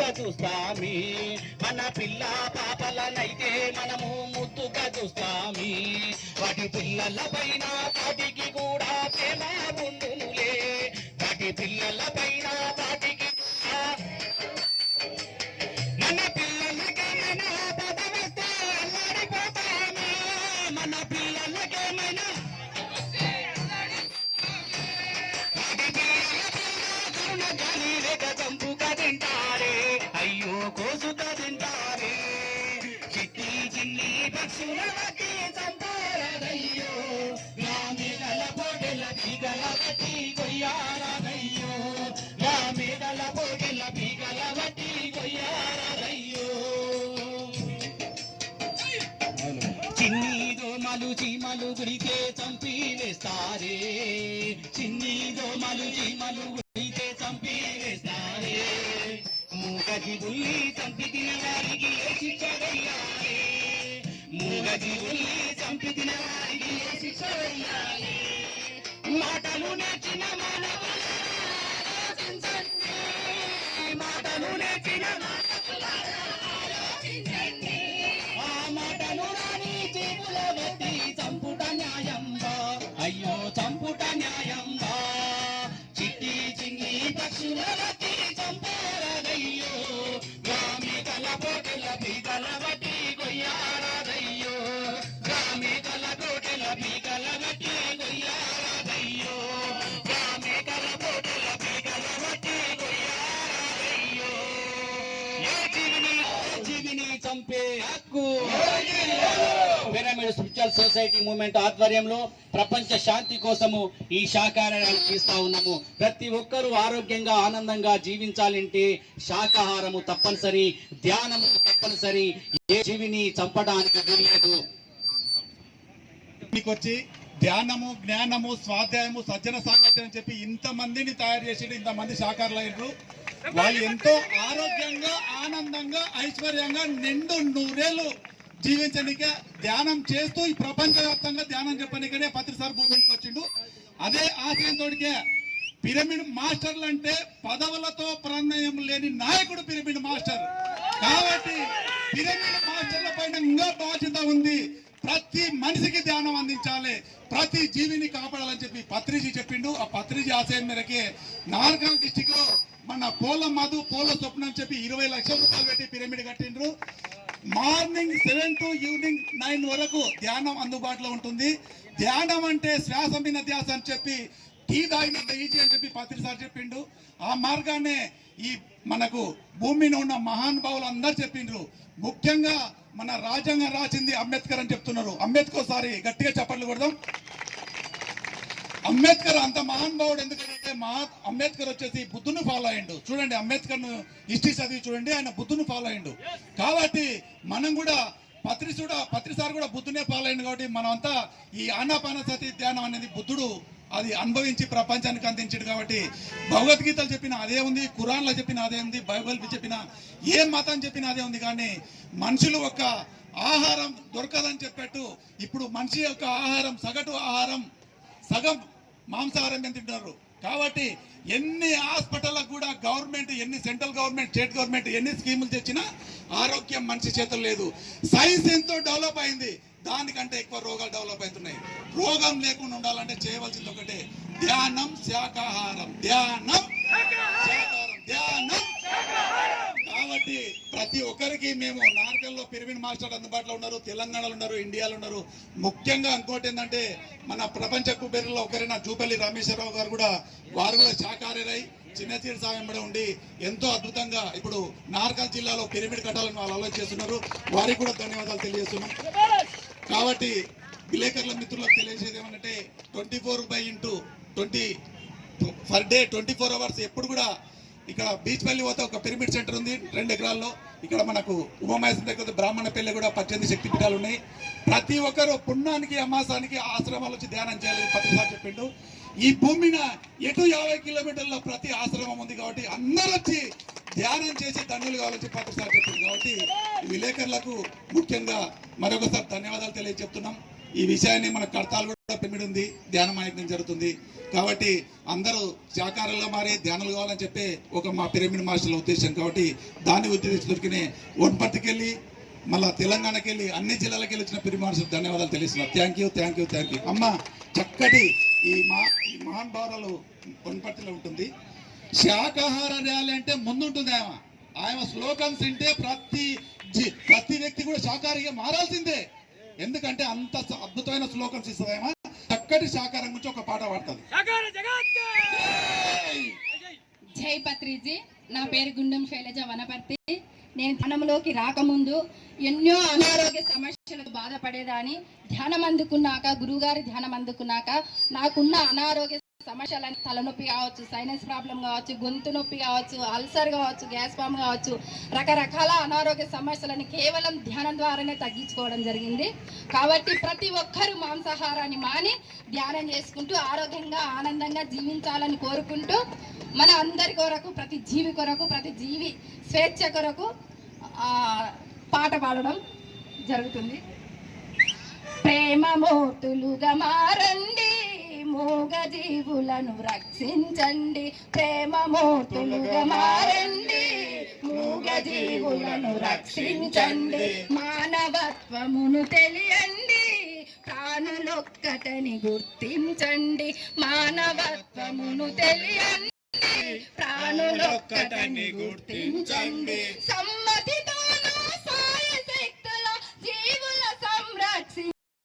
ముద్దుగా చూస్తామి, మన పిల్ల పాపలనైతే మనము ముద్దుగా చూస్తామి. వాటి పిల్లల పైన వాటికి కూడా ప్రేమ ఉండునులే, వాటి పిల్లల పైన వాటికి మన పిల్లలకేమైనా పదవస్తే అల్లాడిపోతామా, మన పిల్లలకేమైనా చంపుగా తింటారే, అయ్యో కోసుగా తింటారే. చిట్టి చిన్ని పక్షుల బట్టి చంపారదయ్యో, రామిగల పోటెల బీగల బట్టి కొయ్యారదయ్యో, రామిగల పోటెల బీగల బట్టి కొయ్యారదయ్యో. చిన్ని దోమలు చీమలు గుడితే చంపి వేస్తారే, చిన్ని దోమలు చీమలు గుడితే చంపి వేస్తారే. మూగజీవుల్ని చంపి తినవారికి ఏ శిక్ష వేయాలి, మూగజీవుల్ని చంపి తినవారికి ఏ శిక్ష వేయాలి. మాటలు నేర్చిన మానవులారా ఆలోచించండి, మాటలు నేర్చిన మానవులారా ఆలోచించండి. ఆ మాటలు రాని జీవుల బట్టి చంపుట న్యాయంబా, అయ్యో చంపుట న్యాయంబా. చిట్టి చిన్ని పక్షుల బట్టి చంపారదయ్యో, రామిగల పోటెల బీగల బట్టి కొయ్యారదయ్యో, రామిగల పోటెల బీగల బట్టి కొయ్యారదయ్యో, రామిగల పోటెల బీగల బట్టి కొయ్యారదయ్యో. ఏ జీవిని చంపే హక్కు పిరమిడ్ స్పిరిచువల్ సొసైటీ మూవ్మెంట్ ఆధ్వర్యంలో ప్రపంచ శాంతి కోసము ఈ శాకాహారాలు తీస్తా ఉన్నాము. ప్రతి ఒక్కరూ ఆరోగ్యంగా ఆనందంగా జీవించాలంటే శాకాహారము తప్పనిసరి, ధ్యానము తప్పనిసరి. ఏ జీవిని చంపడానికి వీల్లేదు. వచ్చి ధ్యానము జ్ఞానము స్వాధ్యాయము సజ్జన సాంగత్యం అని చెప్పి ఇంతమందిని తయారు చేసి ఇంతమంది శాకాహారులు వాళ్ళు ఎంతో ఆరోగ్యంగా ఆనందంగా ఐశ్వర్యంగా నిండు నూరేళ్ళు జీవించడానికే ధ్యానం చేస్తూ ఈ ప్రపంచవ్యాప్తంగా ధ్యానం చెప్పడానికనే ప్రతిసారి భూమికి వచ్చిండు. అదే ఆశయంతోటికే పిరమిడ్ మాస్టర్లు అంటే పదవులతో ప్రమేయం లేని నాయకుడు పిరమిడ్ మాస్టర్. కాబట్టి పిరమిడ్ మాస్టర్ల పైన ఇంకా బాధ్యత ఉంది. ప్రతి మనిషికి ధ్యానం అందించాలి, ప్రతి జీవిని కాపాడాలని చెప్పి పత్రిజీ చెప్పిండు. ఆ పత్రిజీ ఆశయం మేరకే నార్కల్ డిస్టిక్ లో మన పోల మధు పోల స్వప్నం అని చెప్పి 20 లక్షల రూపాయలు పెట్టి పిరమిడ్ కట్టిండ్రు. మార్నింగ్ 7 to ఈవినింగ్ 9 వరకు ధ్యానం అందుబాటులో ఉంటుంది. ధ్యానం అంటే శ్వాస మీద ధ్యాస అని చెప్పి టీ తాగినంత ఈజీ అని చెప్పి పత్రిసారి చెప్పిండు. ఆ మార్గాన్ని ఈ మనకు భూమిని ఉన్న మహానుభావులు అందరు చెప్పిండ్రు. ముఖ్యంగా మన రాజ్యాంగం రాసింది అంబేద్కర్ అని చెప్తున్నారు. అంబేద్కర్ సారి గట్టిగా చప్పట్లు కొడదాం. అంబేద్కర్ అంత మహానుభావుడు ఎందుకంటే అంబేద్కర్ వచ్చేసి బుద్ధుని ఫాలో అయ్యిండు. చూడండి, అంబేద్కర్ ను హిస్టరీ చదివి చూడండి, ఆయన బుద్ధుని ఫాలో అయ్యిండు. కాబట్టి మనం కూడా పత్రిసారి కూడా బుద్ధునే ఫాలో అయ్యిండు. కాబట్టి మనం అంతా ఈ ఆనాపానసతి ధ్యానం అనేది బుద్ధుడు అది అనుభవించి ప్రపంచానికి అందించాడు. కాబట్టి భగవద్గీతలు చెప్పిన అదే ఉంది, ఖురాన్లో చెప్పిన అదే ఉంది, బైబిల్ చెప్పిన ఏ మతం చెప్పిన అదే ఉంది. కానీ మనుషులు ఒక ఆహారం దొరకదని చెప్పట్టు ఇప్పుడు మనిషి యొక్క ఆహారం సగటు ఆహారం సగం మాంసాహారం తింటున్నారు. కాబట్టి ఎన్ని హాస్పిటల్లకు కూడా గవర్నమెంట్, ఎన్ని సెంట్రల్ గవర్నమెంట్, స్టేట్ గవర్నమెంట్ ఎన్ని స్కీములు తెచ్చినా ఆరోగ్యం మనిషి చేతులు లేదు. సైన్స్ ఎంతో డెవలప్ అయింది, దానికంటే ఎక్కువ రోగాలు డెవలప్ అవుతున్నాయి. రోగం లేకుండా ఉండాలంటే చేయవలసింది ఒకటే, ధ్యానం శాకాహారం, ధ్యానం శాకాహారం, ధ్యానం. కాబట్టి ప్రతి ఒక్కరికి మేము నార్కల్లో పిరమిడ్ మాస్టర్ అందుబాటులో ఉన్నారు, తెలంగాణలో ఉన్నారు, ఇండియాలో ఉన్నారు. ముఖ్యంగా ఇంకోటి ఏంటంటే మన ప్రపంచ కుబేరులో ఒకరైన జూపల్లి రామేశ్వరరావు గారు కూడా వారు కూడా శాకాహారై చిన్న తీరు సాయం కూడా ఉండి ఎంతో అద్భుతంగా ఇప్పుడు నార్కల్ జిల్లాలో పిరమిడ్ కట్టాలని వాళ్ళు ఆలోచిస్తున్నారు. వారికి కూడా ధన్యవాదాలు తెలియజేస్తున్నాం. కాబట్టి విలేకరుల మిత్రులకు తెలియజేసేది ఏమంటే 24/20 పర్ డే 24 hours ఎప్పుడు కూడా ఇక్కడ బీచ్ పల్లి పోతే ఒక పిరమిడ్ సెంటర్ ఉంది 2 ఎకరాల్లో. ఇక్కడ మనకు ఉమామహేశ్వరం దగ్గర బ్రాహ్మణ పెళ్లి కూడా 18 శక్తి పీఠాలు ఉన్నాయి. ప్రతి ఒక్కరు పుణ్యానికి అమాసానికి ఆశ్రమాలు వచ్చి ధ్యానం చేయాలని ప్రతిసారి చెప్పిండు. ఈ భూమిన ఎటు 50 కిలోమీటర్ల ప్రతి ఆశ్రమం ఉంది. కాబట్టి అందరూ వచ్చి ధ్యానం చేసి దండలు కావాలని చెప్పి ప్రతిసారి చెప్పింది. కాబట్టి విలేకరులకు ముఖ్యంగా మరొకసారి ధన్యవాదాలు తెలియజెప్తున్నాం. ఈ విషయాన్ని మన కర్తాలు కూడా పిరమిడ్ ఉంది, ధ్యాన మాయజ్ఞం జరుగుతుంది. కాబట్టి అందరూ శాకాహారంలో మారి ధ్యానాలు కావాలని చెప్పి ఒక మా పిరమిడ్ మాస్టర్ల ఉద్దేశం. కాబట్టి దాన్ని ఉద్దేశించి దొరికినే వనపర్తికి వెళ్ళి మళ్ళీ తెలంగాణకి వెళ్ళి అన్ని జిల్లాలకు వెళ్ళి వచ్చిన పిరమిడ్ మాస్టర్లకు ధన్యవాదాలు తెలుస్తున్నారు. Thank you thank you thank you. అమ్మ చక్కటి ఈ మహానుభావులు వనపర్తిలో ఉంటుంది. శాకాహార ర్యాలీ అంటే ముందుంటుంది ఆయన స్లోగన్స్ వింటే ప్రతి వ్యక్తి కూడా శాకాహారిగా మారాల్సిందే. ఎందుకంటే అంత అద్భుతమైన స్లోగన్స్ ఇస్తుంది ఆమె. చక్కటి శాకాహారం గురించి ఒక పాట పాడుతుంది. జై పత్రిజీ. నా పేరు గుండం శైలజ, వనపర్తి. నేను ధ్యానంలోకి రాకముందు ఎన్నో అనారోగ్య సమస్యలకు బాధపడేదాన్ని. ధ్యానం అందుకున్నాక, గురువుగారి ధ్యానం అందుకున్నాక నాకున్న అనారోగ్య సమస్యలని తలనొప్పి కావచ్చు, సైనస్ ప్రాబ్లం కావచ్చు, గొంతు నొప్పి కావచ్చు, అల్సర్ కావచ్చు, గ్యాస్ ఫామ్ కావచ్చు, రకరకాల అనారోగ్య సమస్యలను కేవలం ధ్యానం ద్వారానే తగ్గించుకోవడం జరిగింది. కాబట్టి ప్రతి ఒక్కరూ మాంసాహారాన్ని మాని ధ్యానం చేసుకుంటూ ఆరోగ్యంగా ఆనందంగా జీవించాలని కోరుకుంటూ మన అందరి కొరకు, ప్రతి జీవి కొరకు, ప్రతి జీవి స్వేచ్ఛ కొరకు పాట పాడడం జరుగుతుంది. ప్రేమమూర్తులుగా మారండి, మూగ జీవులను రక్షించండి. ప్రేమమూర్తులుగా మారండి, మూగ జీవులను రక్షించండి. మానవత్వమును తెలియండి, ప్రాణులొక్కటని గుర్తించండి. మానవత్వమును తెలియండి, ప్రాణులొక్కటని గుర్తించండి.